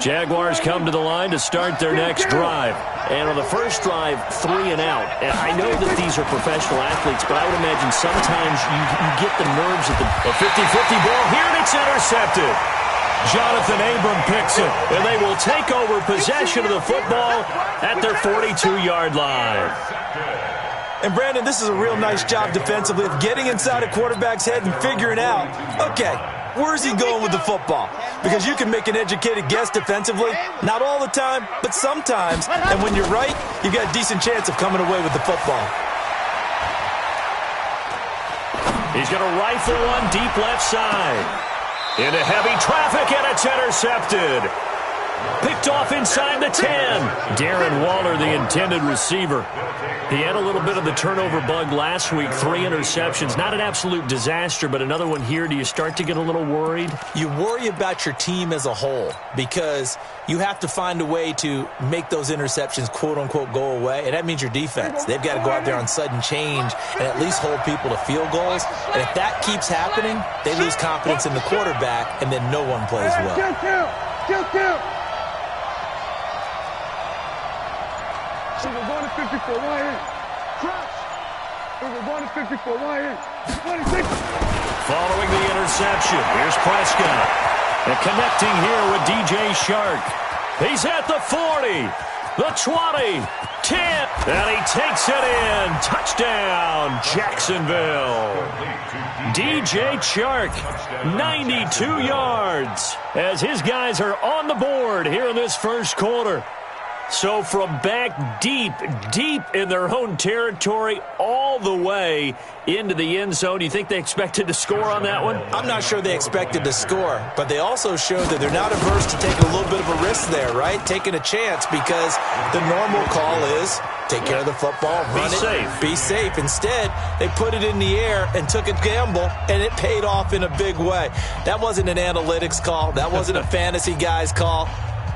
Jaguars come to the line to start their next drive. And on the first drive, 3 and out. And I know that these are professional athletes, but I would imagine sometimes you get the nerves at the 50-50 ball here, and it's intercepted. Jonathan Abram picks it, and they will take over possession of the football at their 42-yard line. And, Brandon, this is a real nice job defensively of getting inside a quarterback's head and figuring out, okay, where's he going with the football? Because you can make an educated guess defensively. Not all the time, but sometimes. And when you're right, you've got a decent chance of coming away with the football. He's going to rifle one deep left side. Into heavy traffic, and it's intercepted. Picked off inside the 10. Darren Waller, the intended receiver. He had a little bit of the turnover bug last week. 3 interceptions. Not an absolute disaster, but another one here. Do you start to get a little worried? You worry about your team as a whole because you have to find a way to make those interceptions, quote-unquote, go away. And that means your defense. They've got to go out there on sudden change and at least hold people to field goals. And if that keeps happening, they lose confidence in the quarterback, and then no one plays well. We're going to 54 right in. Crouch. We're going to 54 right in. 26. Following the interception, here's Prescott. And connecting here with DJ Shark. He's at the 40, the 20, 10, and he takes it in. Touchdown, Jacksonville. DJ Shark, 92 yards, as his guys are on the board here in this first quarter. So from back deep in their own territory all the way into the end zone, you think they expected to score on that one? I'm not sure they expected to score, but they also showed that they're not averse to taking a little bit of a risk there, right? Taking a chance because the normal call is take care of the football, run it, be safe. Instead, they put it in the air and took a gamble, and it paid off in a big way. That wasn't an analytics call. That wasn't a fantasy guy's call.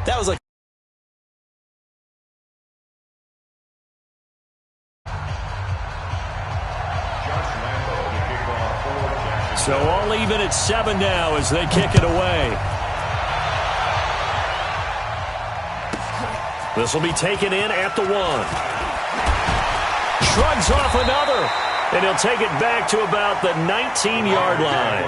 That was like so all even at 7 now as they kick it away. This will be taken in at the 1. Shrugs off another, and he'll take it back to about the 19-yard line.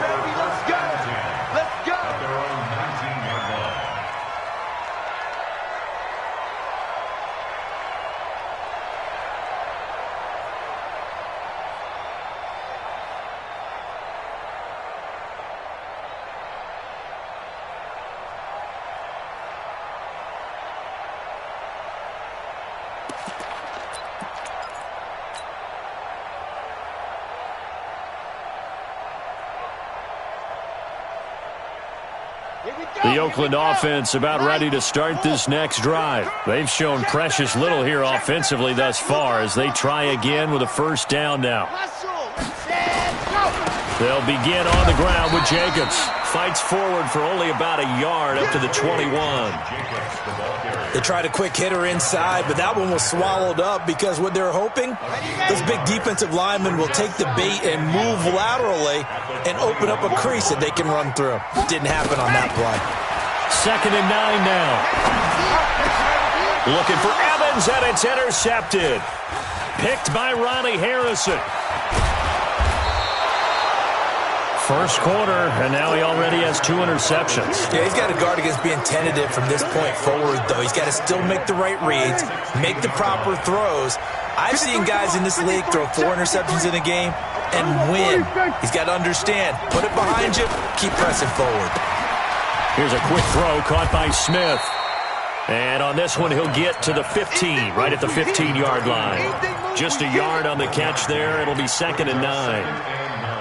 The Oakland offense about ready to start this next drive. They've shown precious little here offensively thus far as they try again with a first down now. They'll begin on the ground with Jacobs. Fights forward for only about a yard up to the 21. They tried a quick hitter inside, but that one was swallowed up because what they're hoping, those big defensive linemen will take the bait and move laterally and open up a crease that they can run through. Didn't happen on that play. 2nd and 9 now. Looking for Evans, and it's intercepted. Picked by Ronnie Harrison. First quarter, and now he already has 2 interceptions. Yeah, he's got to guard against being tentative from this point forward, though. He's got to still make the right reads, make the proper throws. I've seen guys in this league throw 4 interceptions in a game and win. He's got to understand, put it behind you, keep pressing forward. Here's a quick throw caught by Smith. And on this one, he'll get to the 15, right at the 15-yard line. Just a yard on the catch there. It'll be 2nd and 9.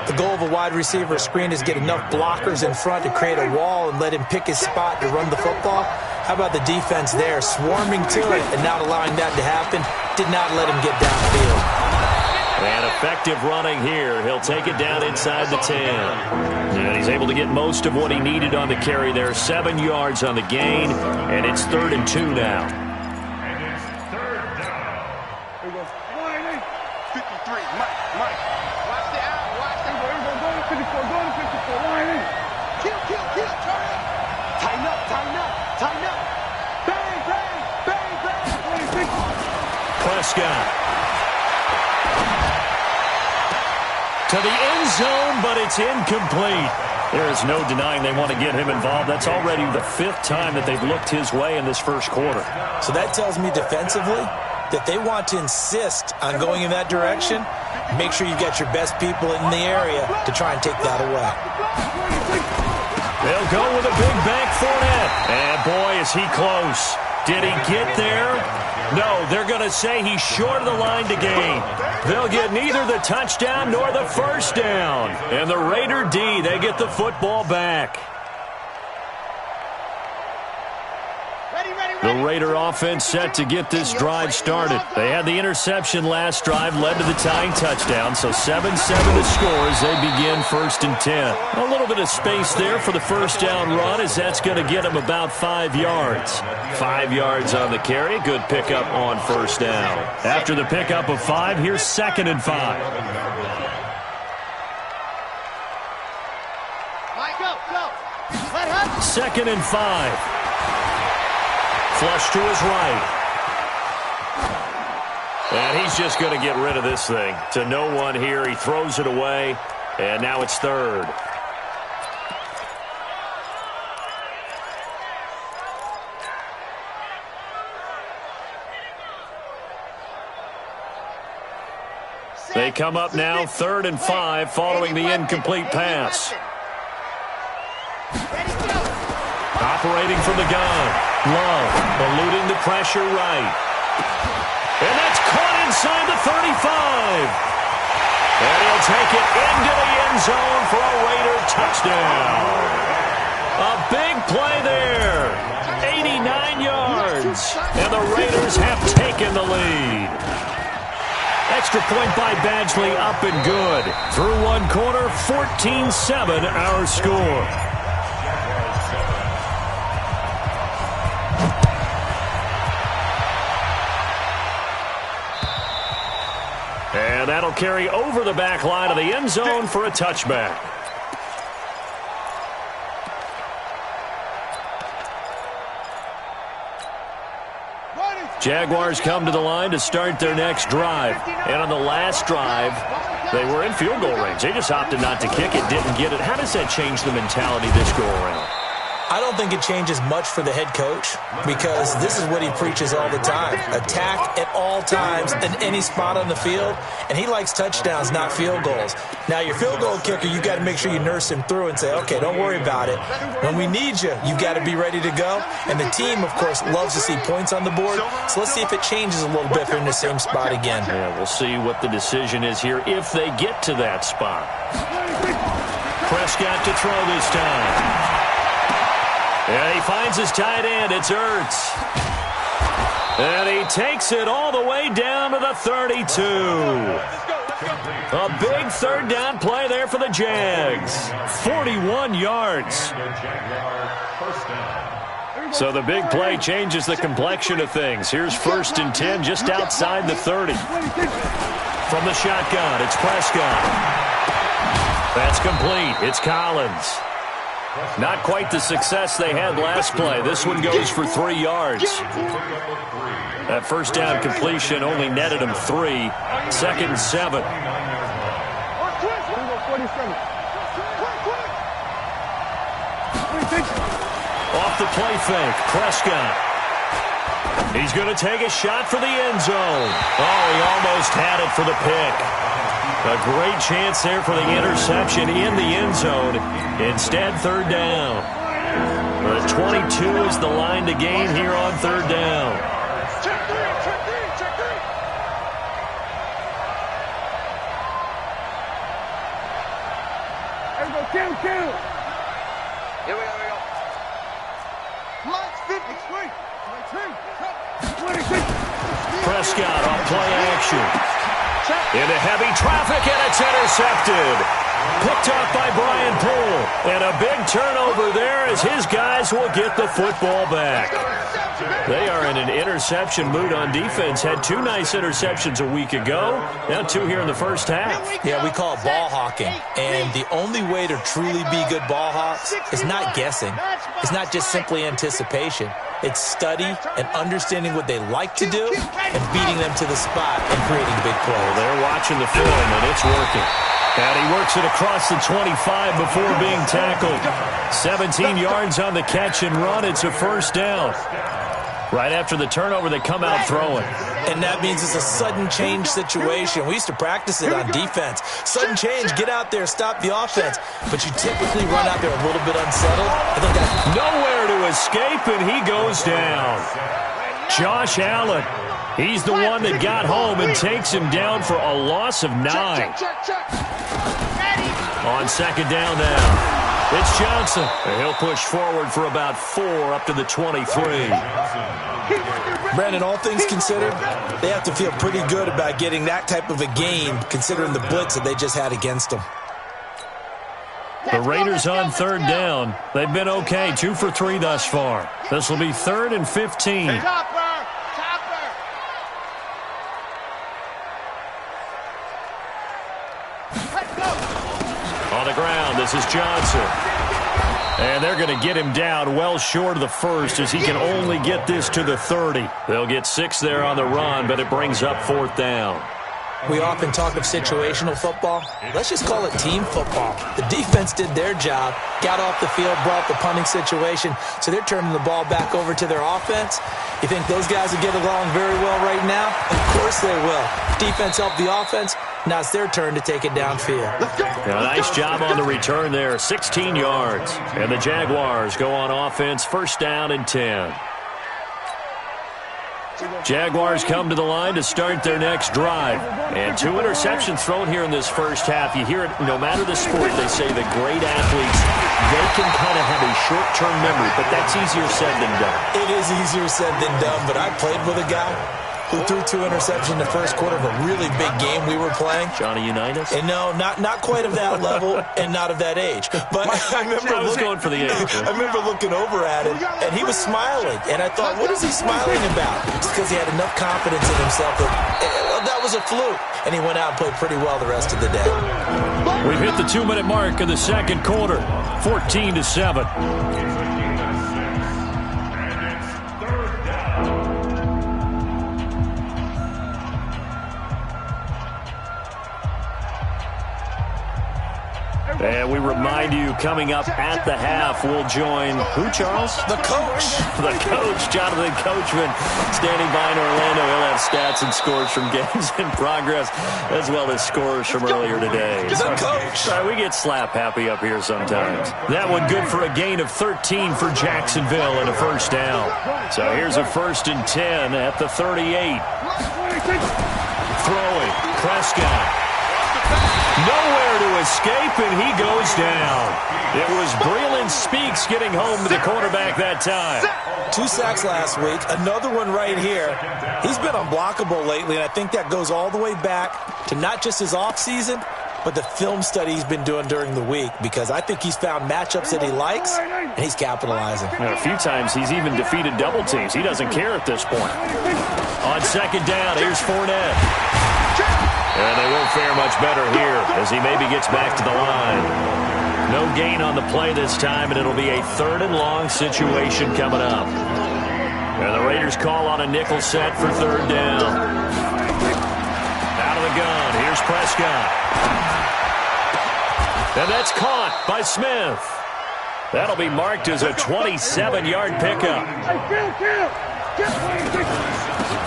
The goal of a wide receiver screen is get enough blockers in front to create a wall and let him pick his spot to run the football. How about the defense there, swarming to it and not allowing that to happen? Did not let him get downfield. And effective running here. He'll take it down inside the 10. And he's able to get most of what he needed on the carry there. 7 yards on the gain, and it's 3rd and 2 now. And it's 3rd down. Here we go. 53, Mike. Watch the out. Watch the out. Go to 54, line in. Kill, turn up. Tighten up. Prescott. To the end zone, but it's incomplete. There's no denying they want to get him involved. That's already the 5th time that they've looked his way in this first quarter. So that tells me defensively that they want to insist on going in that direction. Make sure you get your best people in the area to try and take that away. They'll go with a big bank Fournette. And boy, is he close. Did he get there? No, they're going to say he's short of the line to gain. They'll get neither the touchdown nor the first down. And the Raider D, they get the football back. The Raider offense set to get this drive started. They had the interception last drive, led to the tying touchdown, so 7-7 to score as they begin 1st and 10. A little bit of space there for the first down run, as that's going to get them about 5 yards. 5 yards on the carry, good pickup on first down. After the pickup of 5, here's 2nd and 5. Second and 5. Flush to his right. And he's just going to get rid of this thing. To no one here. He throws it away. And now it's 3rd. They come up now 3rd and 5 following the incomplete pass. Operating from the gun. Love, eluding the pressure right. And that's caught inside the 35. And he'll take it into the end zone for a Raider touchdown. A big play there. 89 yards. And the Raiders have taken the lead. Extra point by Badgley, up and good. Through one quarter, 14-7 our score. And that'll carry over the back line of the end zone for a touchback. Jaguars come to the line to start their next drive. And on the last drive, they were in field goal range. They just opted not to kick it, didn't get it. How does that change the mentality this go around? I don't think it changes much for the head coach because this is what he preaches all the time. Attack at all times in any spot on the field, and he likes touchdowns, not field goals. Now, your field goal kicker, you got to make sure you nurse him through and say, okay, don't worry about it. When we need you, you got to be ready to go. And the team, of course, loves to see points on the board, so let's see if it changes a little bit if they're in the same spot again. Yeah, we'll see what the decision is here if they get to that spot. Prescott to throw this time. And he finds his tight end. It's Ertz. And he takes it all the way down to the 32. A big third down play there for the Jags. 41 yards. So the big play changes the complexion of things. Here's 1st and 10 just outside the 30. From the shotgun, it's Prescott. That's complete. It's Collins. Not quite the success they had last play. This one goes for 3 yards. That first down completion only netted him 3. 2nd and 7. Off the play fake, Prescott. He's going to take a shot for the end zone. Oh, he almost had it for the pick. A great chance there for the interception in the end zone. Instead, 3rd down. The 22 is the line to gain here on 3rd down. Check three. Here we go, kill. Here we go. Mike's 53. Prescott on play action. Into heavy traffic, and it's intercepted. Picked off by Brian Poole. And a big turnover there as his guys will get the football back. They are in an interception mood on defense. Had 2 nice interceptions a week ago. Now 2 here in the first half. Yeah, we call it ball hawking. And the only way to truly be good ball hawks is not guessing. It's not just simply anticipation. It's study and understanding what they like to do and beating them to the spot and creating big plays. Well, they're watching the film, and it's working. And he works it across the 25 before being tackled. 17 yards on the catch and run. It's a first down. Right after the turnover, they come out throwing. And that means it's a sudden change situation. We used to practice it on defense. Sudden change, get out there, stop the offense. But you typically run out there a little bit unsettled. Nowhere to escape, and he goes down. Josh Allen. He's the one that got home and takes him down for a loss of 9. On second down now. It's Johnson. He'll push forward for about 4 up to the 23. Brandon, all things considered, they have to feel pretty good about getting that type of a game considering the blitz that they just had against them. The Raiders on third down. They've been okay, 2 for 3 thus far. This will be 3rd and 15. On the ground, this is Johnson. And they're going to get him down well short of the first as he can only get this to the 30. They'll get 6 there on the run, but it brings up 4th down. We often talk of situational football. Let's just call it team football. The defense did their job, got off the field, brought the punting situation, so they're turning the ball back over to their offense. You think those guys will get along very well right now? Of course they will. Defense helped the offense. Now it's their turn to take it downfield. Now, nice job on the return there, 16 yards. And the Jaguars go on offense, 1st down and 10. Jaguars come to the line to start their next drive. And 2 interceptions thrown here in this first half. You hear it, no matter the sport, they say the great athletes, they can kind of have a short-term memory, but that's easier said than done. It is easier said than done, but I played with a guy who threw 2 interceptions in the first quarter of a really big game we were playing. Johnny Unitas? And no, not quite of that level and not of that age. But I was going for the age. I remember looking over at him, and he was smiling. And I thought, what is he smiling about? It's because he had enough confidence in himself that was a fluke. And he went out and played pretty well the rest of the day. We've hit the 2-minute mark of the second quarter, 14-7. And we remind you, coming up at the half, we'll join who, Charles? The coach. The coach, Jonathan Coachman, standing by in Orlando. He'll have stats and scores from games in progress, as well as scores from earlier today. The coach. Sorry, we get slap happy up here sometimes. That one good for a gain of 13 for Jacksonville and a first down. So here's a 1st and 10 at the 38. Throwing, Prescott. Nowhere to escape, and he goes down. It was Breeland Speaks getting home to the quarterback that time. 2 sacks last week, another one right here. He's been unblockable lately, and I think that goes all the way back to not just his offseason, but the film study he's been doing during the week, because I think he's found matchups that he likes, and he's capitalizing. A few times he's even defeated double teams. He doesn't care at this point. On second down, here's Fournette. And they won't fare much better here as he maybe gets back to the line. No gain on the play this time, and it'll be a 3rd and long situation coming up. And the Raiders call on a nickel set for 3rd down. Out of the gun, here's Prescott. And that's caught by Smith. That'll be marked as a 27-yard pickup.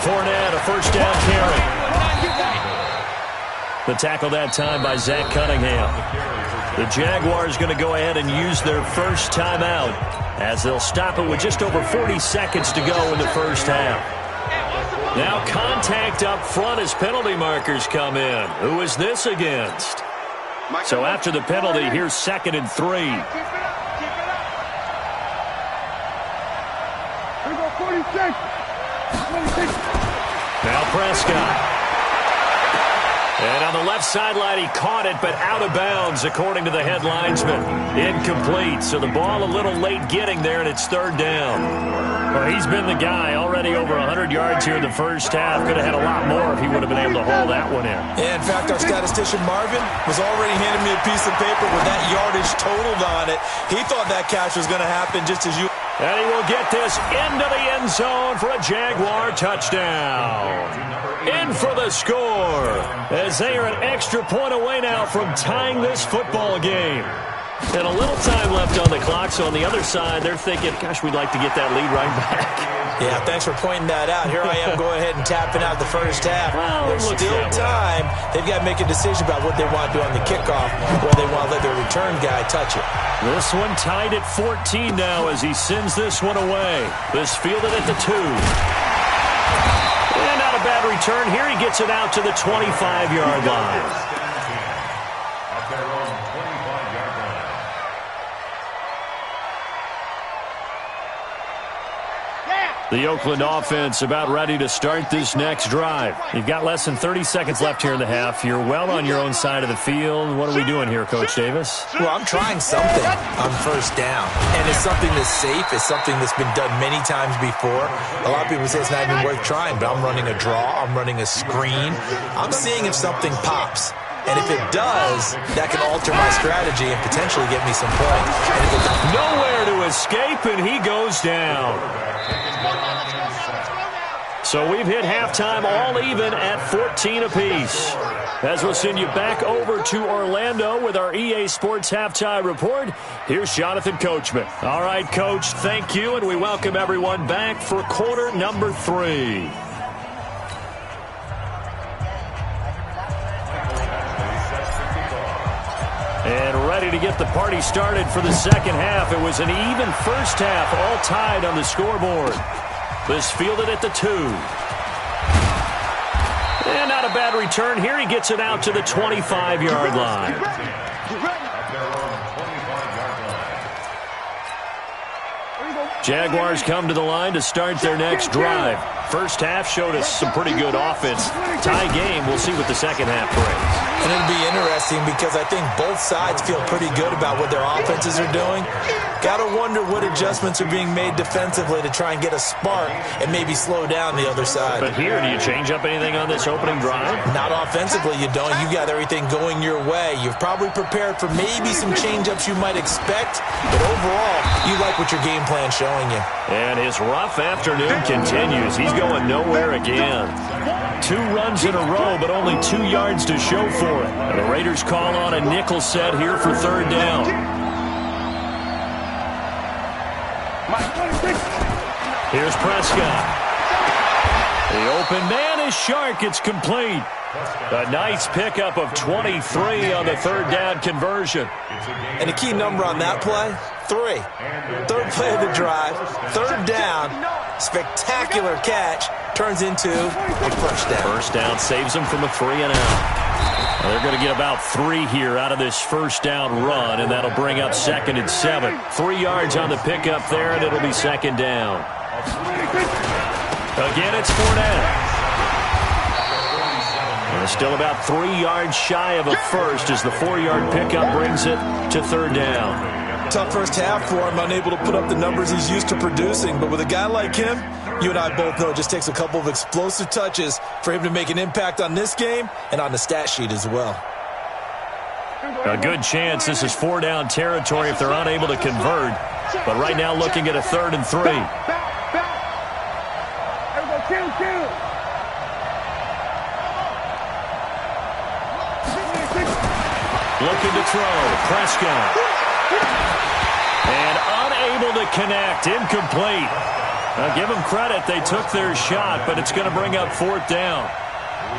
Fournette, a 1st down carry. The tackle that time by Zach Cunningham. The Jaguars going to go ahead and use their first timeout as they'll stop it with just over 40 seconds to go in the first half. Now contact up front as penalty markers come in. Who is this against? So after the penalty, here's 2nd and 3. Now Prescott. And on the left sideline, he caught it, but out of bounds, according to the head linesman. Incomplete, so the ball a little late getting there, and it's third down. Well, he's been the guy already over 100 yards here in the first half. Could have had a lot more if he would have been able to hold that one in. Yeah, in fact, our statistician Marvin was already handing me a piece of paper with that yardage totaled on it. He thought that catch was going to happen just as you... And he will get this into the end zone for a Jaguar touchdown. In for the score, as they are an extra point away now from tying this football game. And a little time left on the clock, so on the other side, they're thinking, gosh, we'd like to get that lead right back. Yeah, thanks for pointing that out. Here I am going ahead and tapping out the first half. Well, there's still time. They've got to make a decision about what they want to do on the kickoff, whether they want to let their return guy touch it. This one tied at 14 now as he sends this one away. This fielded at the 2. And not a bad return here. He gets it out to the 25-yard line. The Oakland offense about ready to start this next drive. You've got less than 30 seconds left here in the half. You're well on your own side of the field. What are we doing here, Coach Davis? Well, I'm trying something on first down. And it's something that's safe. It's something that's been done many times before. A lot of people say it's not even worth trying, but I'm running a draw. I'm running a screen. I'm seeing if something pops. And if it does, that can alter my strategy and potentially get me some points. Nowhere to escape, and he goes down. So we've hit halftime all even at 14 apiece. As we'll send you back over to Orlando with our EA Sports Halftime Report, here's Jonathan Coachman. All right, Coach, thank you, and we welcome everyone back for quarter number 3. And ready to get the party started for the second half. It was an even first half, all tied on the scoreboard. This fielded at the 2. And not a bad return here. He gets it out to the 25-yard line. Jaguars come to the line to start their next drive. First half showed us some pretty good offense. Tie game, we'll see what the second half brings. And it'll be interesting because I think both sides feel pretty good about what their offenses are doing. Got to wonder what adjustments are being made defensively to try and get a spark and maybe slow down the other side. But here, do you change up anything on this opening drive? Not offensively, you don't. You got everything going your way. You've probably prepared for maybe some change-ups you might expect, but overall, you like what your game plan's showing you. And his rough afternoon continues. He's going nowhere again. 2 runs in a row, but only 2 yards to show for it. And the Raiders call on a nickel set here for third down. Here's Prescott. The open man is Shark. It's complete. A nice pickup of 23 on the third down conversion. And a key number on that play, 3. Third play of the drive, third down, spectacular catch, turns into a first down. First down saves them from a 3-and-out. Well, they're going to get about 3 here out of this first down run, and that'll bring up 2nd and 7. 3 yards on the pickup there, and it'll be 2nd down. Again, it's Fournette. And still about 3 yards shy of a first as the 4-yard pickup brings it to third down. Tough first half for him, unable to put up the numbers he's used to producing. But with a guy like him, you and I both know it just takes a couple of explosive touches for him to make an impact on this game and on the stat sheet as well. A good chance this is 4-down territory if they're unable to convert. But right now looking at a 3rd and 3. Looking to throw. Prescott. And unable to connect. Incomplete. Now give them credit. They took their shot, but it's going to bring up 4th down.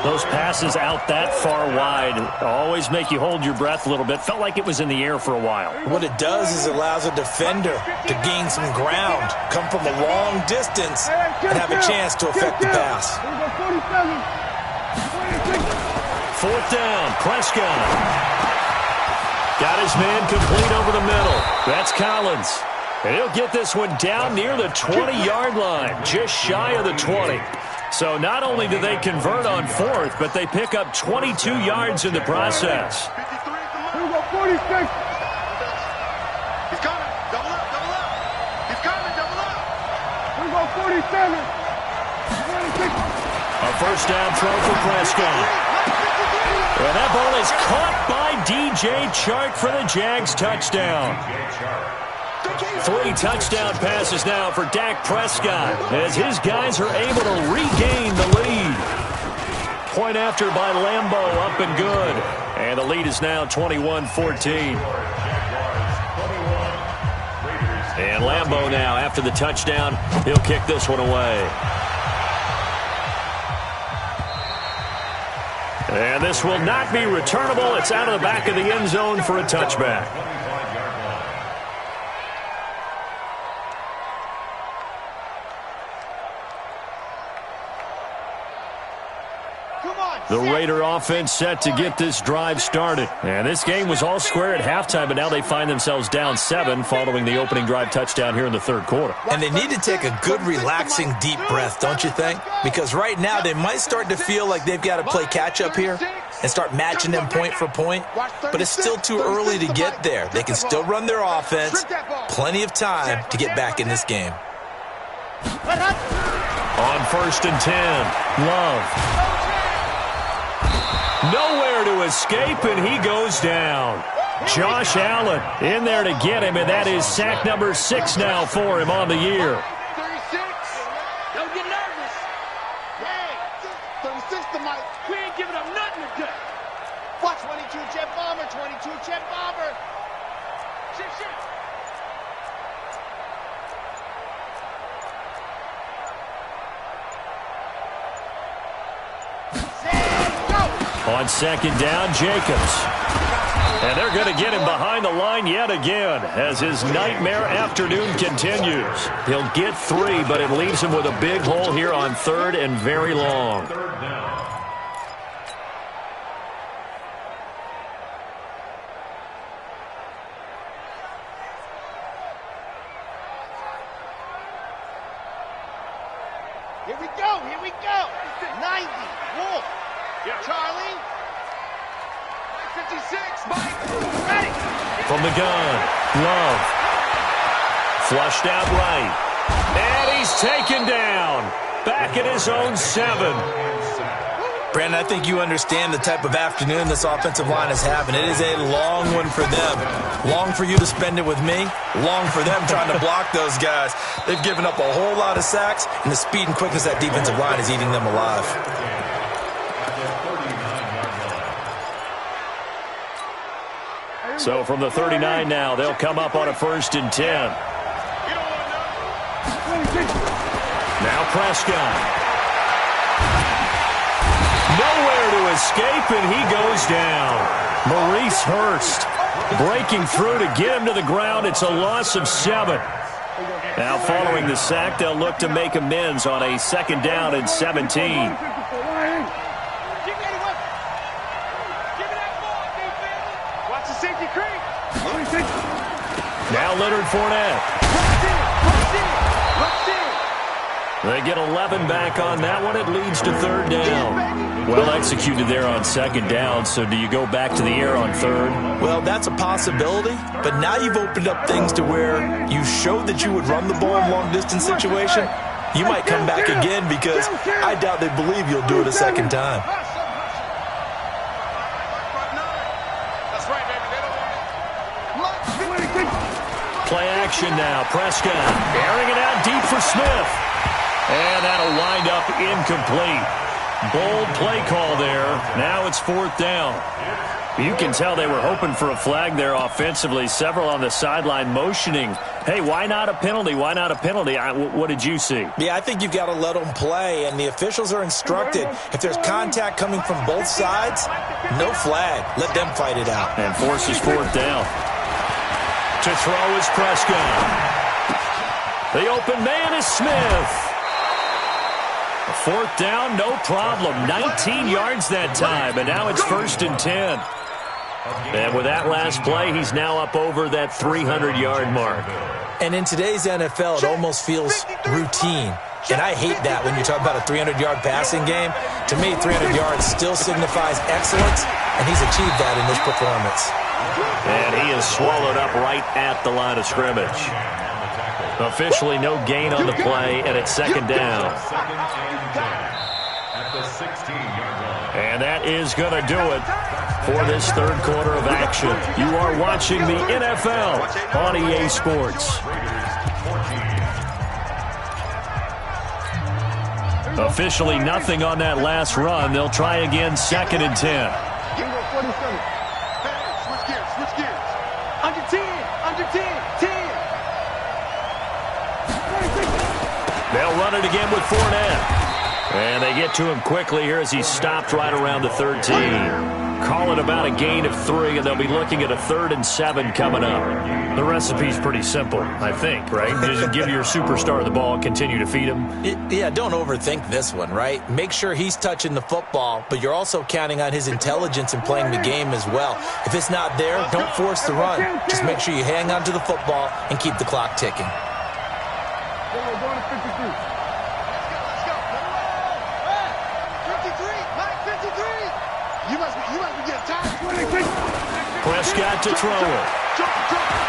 Those passes out that far wide always make you hold your breath a little bit. Felt like it was in the air for a while. What it does is it allows a defender to gain some ground, come from a long distance, and have a chance to affect the pass. 4th down. Prescott. Got his man complete over the middle. That's Collins. And he'll get this one down near the 20-yard line, just shy of the 20. So not only do they convert on fourth, but they pick up 22 yards in the process. 46. He's coming. Double up, double up. He's coming, double up. 47. 26. A first down throw for Prescott. And that ball is caught by DJ Chark for the Jags touchdown. 3 touchdown passes now for Dak Prescott as his guys are able to regain the lead. Point after by Lambeau, up and good. And the lead is now 21-14. And Lambeau now, after the touchdown, he'll kick this one away. And this will not be returnable. It's out of the back of the end zone for a touchback. The Raider offense set to get this drive started. And this game was all square at halftime, but now they find themselves down 7 following the opening drive touchdown here in the third quarter. And they need to take a good, relaxing, deep breath, don't you think? Because right now they might start to feel like they've got to play catch-up here and start matching them point for point. But it's still too early to get there. They can still run their offense. Plenty of time to get back in this game. On 1st and 10, Love. Nowhere to escape, and he goes down. Josh Allen in there to get him, and that is sack number 6 now for him on the year. 36. Don't get nervous. Hey, 36 to Mike. We ain't giving up nothing today. Watch 22 jet bomber, 22 jet bomber. Shit, shit. On 2nd down, Jacobs. And they're going to get him behind the line yet again as his nightmare afternoon continues. He'll get 3, but it leaves him with a big hole here on 3rd and very long. Here we go, here we go. 90, Wolf. Charlie. 56, Mike. Ready. From the gun, Love. Flushed out right. And he's taken down. Back at his own 7. Brandon, I think you understand the type of afternoon this offensive line is having. It is a long one for them. Long for you to spend it with me. Long for them trying to block those guys. They've given up a whole lot of sacks, and the speed and quickness of that defensive line is eating them alive. So from the 39 now, they'll come up on a 1st and 10. Now Prescott. Nowhere to escape, and he goes down. Maurice Hurst breaking through to get him to the ground. It's a loss of 7. Now following the sack, they'll look to make amends on a 2nd down and 17. Now Leonard Fournette. They get 11 back on that one. It leads to 3rd down. Well executed there on 2nd down. So do you go back to the air on 3rd? Well, that's a possibility. But now you've opened up things to where you showed that you would run the ball in long-distance situation. You might come back again because I doubt they believe you'll do it a 2nd time. Play action now. Prescott airing it out deep for Smith. And that'll wind up incomplete. Bold play call there. Now it's 4th down. You can tell they were hoping for a flag there offensively. Several on the sideline motioning, hey, why not a penalty? Why not a penalty? What did you see? Yeah, I think you've got to let them play, and the officials are instructed. If there's contact coming from both sides, no flag. Let them fight it out. And forces 4th down. To throw is Prescott. The open man is Smith. 4th down, no problem. 19 yards that time, and now it's 1st and 10. And with that last play, he's now up over that 300-yard mark. And in today's NFL, it almost feels routine. And I hate that when you talk about a 300-yard passing game. To me, 300 yards still signifies excellence, and he's achieved that in this performance. And he is swallowed up right at the line of scrimmage. Officially no gain on the play, and it's second down. And that is going to do it for this third quarter of action. You are watching the NFL on EA Sports. Officially nothing on that last run. They'll try again, second and 10. Switch gears. Under 10, 10. They'll run it again with Fournette. And they get to him quickly here as he stopped right around the 13. Call it about a gain of 3, and they'll be looking at a 3rd and 7 coming up. The recipe's pretty simple, I think, right? Just give your superstar the ball, continue to feed him. Yeah, don't overthink this one, right? Make sure he's touching the football, but you're also counting on his intelligence in playing the game as well. If it's not there, don't force the run. Just make sure you hang on to the football and keep the clock ticking. Prescott to throw it.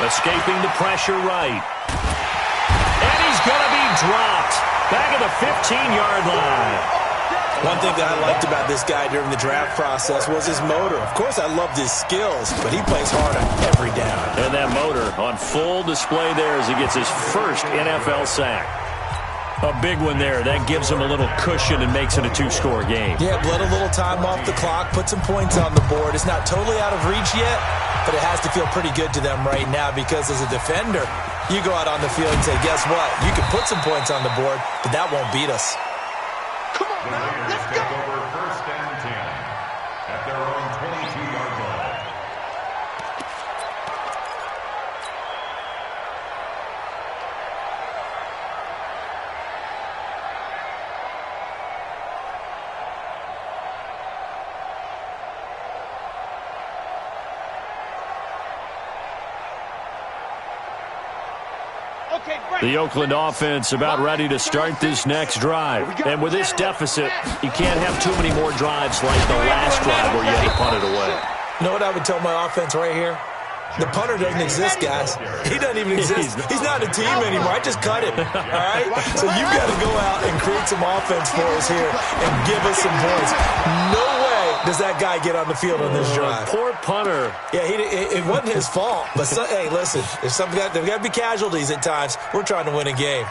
Escaping the pressure right. And he's going to be dropped. Back at the 15-yard line. One thing that I liked about this guy during the draft process was his motor. Of course, I loved his skills, but he plays hard on every down. And that motor on full display there as he gets his first NFL sack. A big one there. That gives him a little cushion and makes it a 2-score game. Yeah, let a little time off the clock, put some points on the board. It's not totally out of reach yet, but it has to feel pretty good to them right now because as a defender, you go out on the field and say, guess what? You can put some points on the board, but that won't beat us. Come on, man. Let's go. Over 1st and 10 at their own 22-yard line. The Oakland offense about ready to start this next drive. And with this deficit, you can't have too many more drives like the last drive where you had to punt it away. You know what I would tell my offense right here? The punter doesn't exist, guys. He doesn't even exist. He's not a team anymore. I just cut him. All right? So you've got to go out and create some offense for us here and give us some points. No way does that guy get on the field on this drive. Poor punter. Yeah, it wasn't his fault. But, hey, listen, there's got to be casualties at times. We're trying to win a game.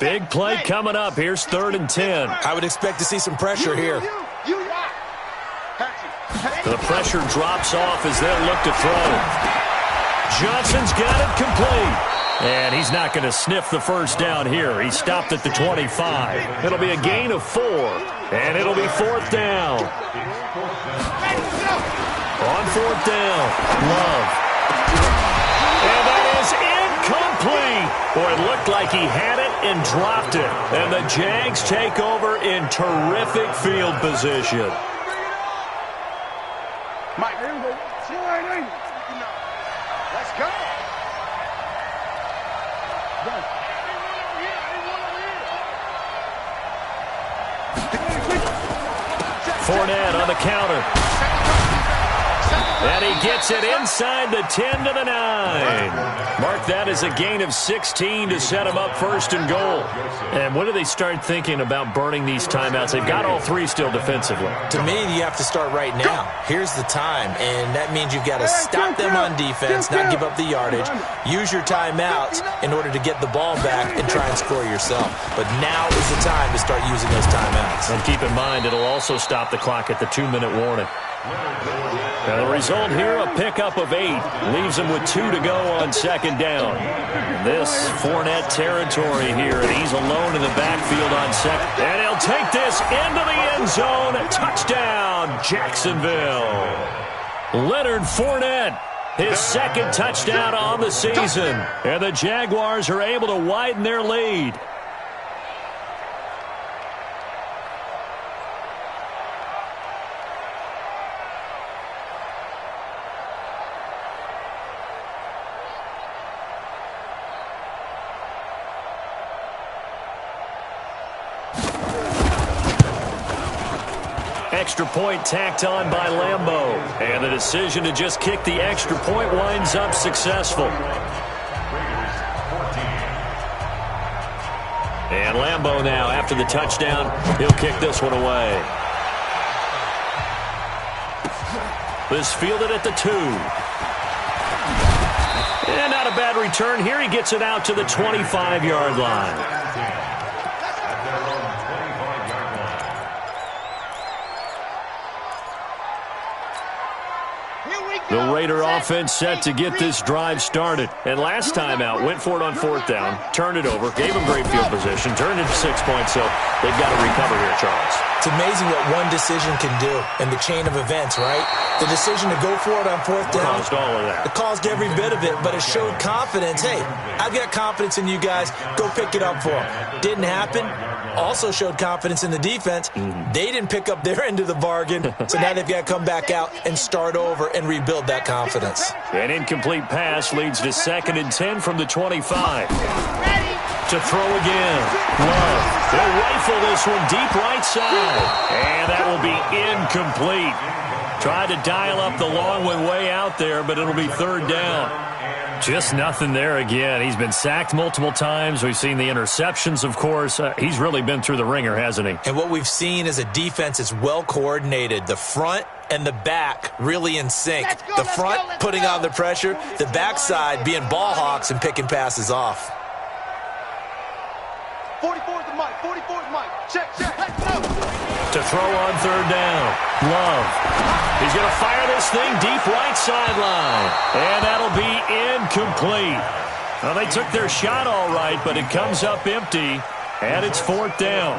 Big play coming up. Here's 3rd and 10. I would expect to see some pressure here. The pressure drops off as they look to throw. Johnson's got it complete. And he's not going to sniff the first down here. He stopped at the 25. It'll be a gain of 4. And it'll be 4th down. On 4th down, Love. And that is incomplete. Boy, it looked like he had it and dropped it. And the Jags take over in terrific field position. Mike, let's go. Fournette on the counter. And he gets it inside the 10 to the 9. Mark that as a gain of 16 to set him up 1st and goal. And when do they start thinking about burning these timeouts? They've got all 3 still defensively. To me, you have to start right now. Here's the time, and that means you've got to stop them on defense, not give up the yardage, use your timeouts in order to get the ball back and try and score yourself. But now is the time to start using those timeouts. And keep in mind, it'll also stop the clock at the 2-minute warning. Now the result here, a pickup of 8. Leaves him with 2 to go on 2nd down. This Fournette territory here, and he's alone in the backfield on 2nd. And he'll take this into the end zone. Touchdown, Jacksonville. Leonard Fournette, his 2nd touchdown on the season. And the Jaguars are able to widen their lead. Extra point tacked on by Lambeau. And the decision to just kick the extra point winds up successful. And Lambeau now, after the touchdown, he'll kick this one away. This fielded at the 2. And not a bad return here. He gets it out to the 25-yard line. The Raider offense set to get this drive started. And last time out, went for it on 4th down, turned it over, gave him great field position, turned it to 6 points, so they've got to recover here, Charles. It's amazing what one decision can do in the chain of events, right? The decision to go for it on 4th down. Caused all of that. It caused every bit of it, but it showed confidence. Hey, I've got confidence in you guys. Go pick it up for them. Didn't happen. Also showed confidence in the defense. They didn't pick up their end of the bargain, so now they've got to come back out and start over and rebuild that confidence. An incomplete pass leads to 2nd and 10 from the 25. To throw again. Love. They'll rifle this one deep right side. And that will be incomplete. Tried to dial up the long one way out there, but it'll be 3rd down. Just nothing there again. He's been sacked multiple times. We've seen the interceptions, of course. He's really been through the ringer, hasn't he? And what we've seen is a defense that's well coordinated. The front and the back really in sync. The front putting on the pressure. The backside being ball hawks and picking passes off. 44's the mic. 44's mic. Check. Let's go. To throw on 3rd down. Love. He's going to fire this thing deep right sideline. And that'll be incomplete. Well, they took their shot all right, but it comes up empty. And it's 4th down.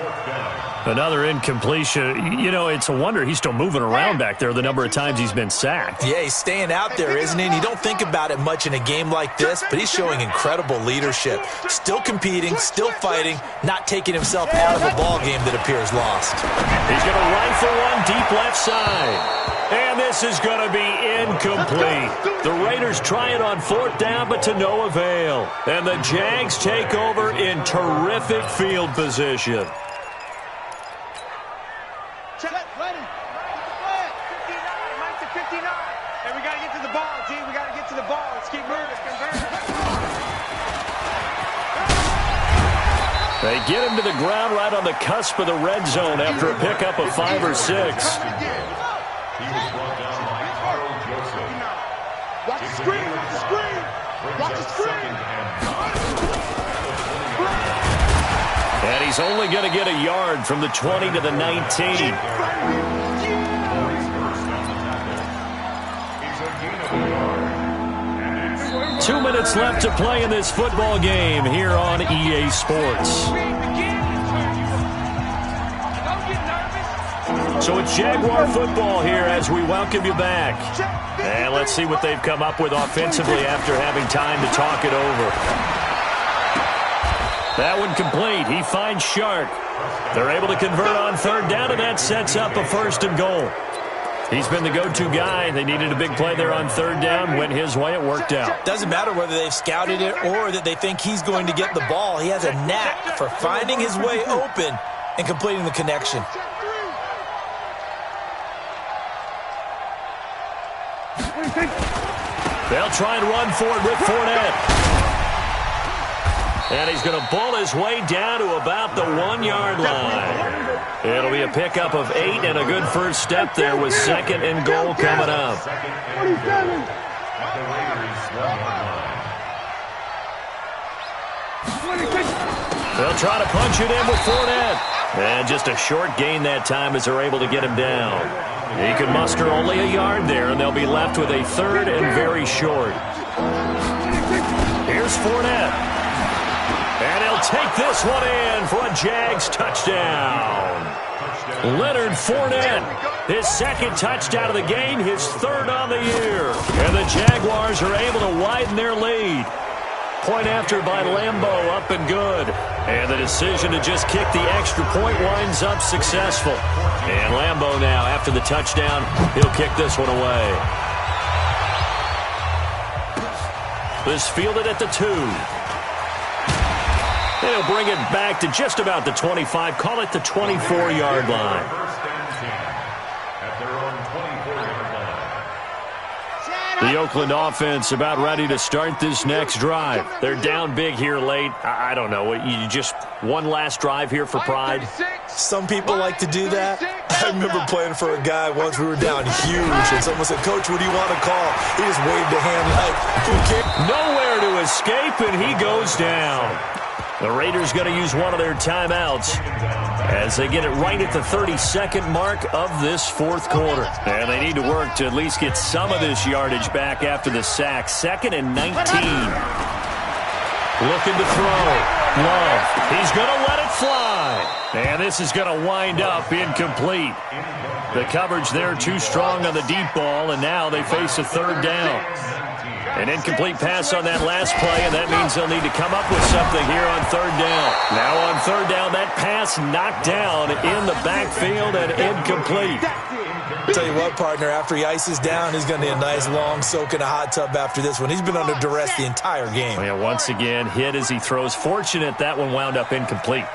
Another incompletion. You know, it's a wonder he's still moving around back there the number of times he's been sacked. Yeah, he's staying out there, isn't he? And you don't think about it much in a game like this, but he's showing incredible leadership. Still competing, still fighting, not taking himself out of a ball game that appears lost. He's going to rifle one deep left side. And this is going to be incomplete. The Raiders try it on 4th down, but to no avail. And the Jags take over in terrific field position. Check. Ready. 59. Mike's at 59. And we got to get to the ball, G. We got to get to the ball. Let's keep moving. They get him to the ground right on the cusp of the red zone after a pickup of 5 or 6. He was brought down by Carl Joseph. Watch the screen. Watch the screen. And he's only going to get a yard from the 20 to the 19. 2 minutes left to play in this football game here on EA Sports. So it's Jaguar football here as we welcome you back. And let's see what they've come up with offensively after having time to talk it over. That one complete. He finds Shark. They're able to convert on 3rd down, and that sets up a 1st and goal. He's been the go-to guy. They needed a big play there on 3rd down. Went his way. It worked out. Doesn't matter whether they've scouted it or that they think he's going to get the ball. He has a knack for finding his way open and completing the connection. They'll try and run for it with Fournette. And he's going to bull his way down to about the 1-yard line. It'll be a pickup of 8 and a good first step there with 2nd and goal coming up. 27. They'll try to punch it in with Fournette. And just a short gain that time as they're able to get him down. He could muster only a yard there, and they'll be left with a 3rd and very short. Here's Fournette. And he'll take this one in for a Jags touchdown. Leonard Fournette, his 2nd touchdown of the game, his 3rd on the year. And the Jaguars are able to widen their lead. Point after by Lambeau, up and good. And the decision to just kick the extra point winds up successful. And Lambeau now, after the touchdown, he'll kick this one away. This fielded at the 2. They'll bring it back to just about the 25. Call it the 24-yard line. The Oakland offense about ready to start this next drive. They're down big here late. I don't know. You just one last drive here for pride? Some people like to do that. I remember playing for a guy once. We were down huge, and someone said, "Coach, what do you want to call?" He just waved a hand like, who cares? Nowhere to escape, and he goes down. The Raiders going to use one of their timeouts as they get it right at the 32nd mark of this fourth quarter. And they need to work to at least get some of this yardage back after the sack. 2nd and 19. Looking to throw. Love. He's going to let it fly. And this is going to wind up incomplete. The coverage there too strong on the deep ball, and now they face a third down. An incomplete pass on that last play, and that means they'll need to come up with something here on third down. Now on third down, that pass knocked down in the backfield and incomplete. Tell you what, partner, after he ices down, he's going to need a nice long soak in a hot tub after this one. He's been under duress the entire game. Yeah, once again, hit as he throws. Fortunate that one wound up incomplete.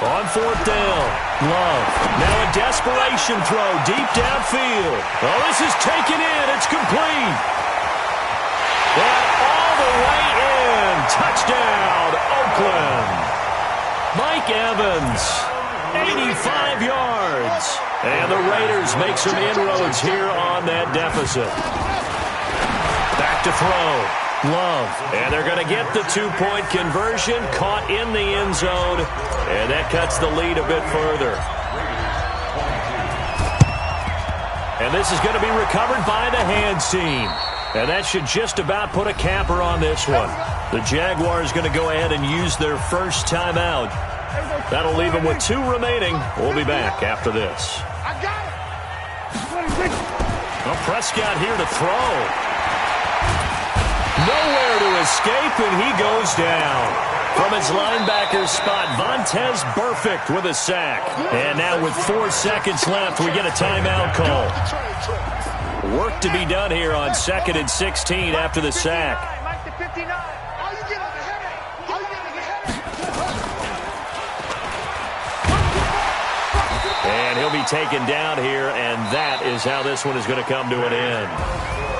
On fourth down, Love. Now a desperation throw deep downfield. Oh, this is taken in. It's complete. And all the way in. Touchdown, Oakland. Mike Evans, 85 yards. And the Raiders make some inroads here on that deficit. Back to throw. Love. And they're going to get the two-point conversion, caught in the end zone, and that cuts the lead a bit further. And this is going to be recovered by the hands team. And that should just about put a capper on this one. The Jaguars going to go ahead and use their first timeout. That'll leave them with 2 remaining. We'll be back after this. Well, Prescott here to throw. Nowhere to escape, and he goes down. From his linebacker spot, Vontaze Burfict with a sack. And now with 4 seconds left, we get a timeout call. Work to be done here on 2nd and 16 after the sack. And he'll be taken down here, and that is how this one is going to come to an end.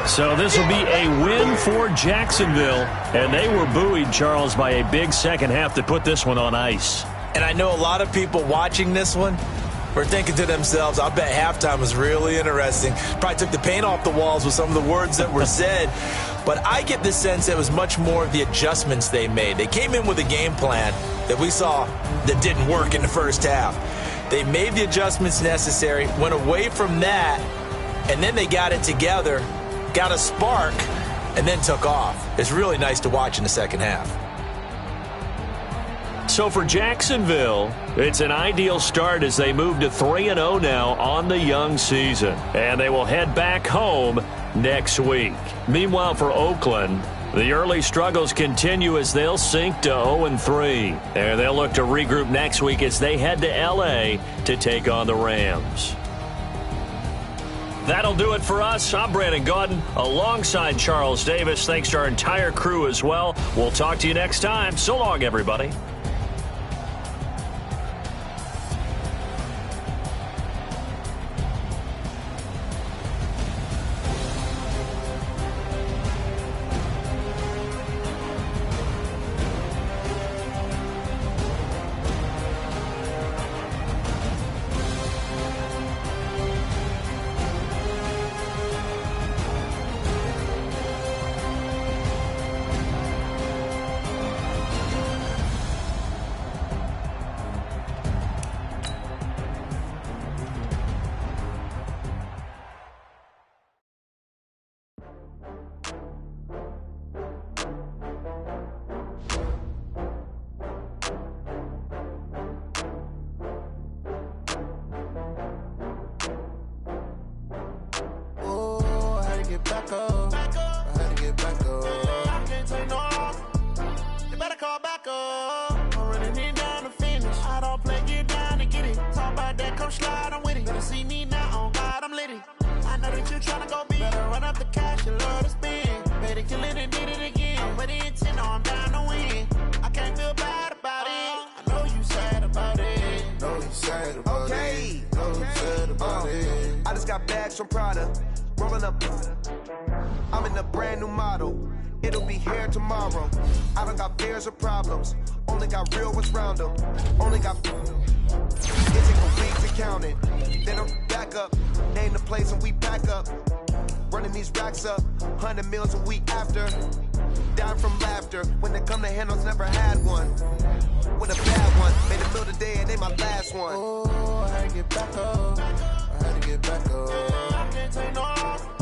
So this will be a win for Jacksonville, and they were buoyed, Charles, by a big second half to put this one on ice. And I know a lot of people watching this one were thinking to themselves, I bet halftime was really interesting. Probably took the paint off the walls with some of the words that were said. But I get the sense it was much more of the adjustments they made. They came in with a game plan that we saw that didn't work in the first half. They made the adjustments necessary, went away from that, and then they got it together, got a spark, and then took off. It's really nice to watch in the second half. So for Jacksonville, it's an ideal start as they move to 3-0 now on the young season. And they will head back home next week. Meanwhile, for Oakland, the early struggles continue as they'll sink to 0-3. And they'll look to regroup next week as they head to L.A. to take on the Rams. That'll do it for us. I'm Brandon Gaudin alongside Charles Davis. Thanks to our entire crew as well. We'll talk to you next time. So long, everybody. Okay. Louis from Prada, rolling up. I'm in a brand new model. It'll be here tomorrow. I don't got fears or problems. Only got real ones round them. Only got. It take a week to count it. Then I'm back up. Name the place and we pack up. Running these racks up. 100 meals a week after. Down from laughter. When they come to handles, never had one. With a bad one. Made a meal today and they my last one. Oh, I had to get back up. I had to get back up. I can't take no.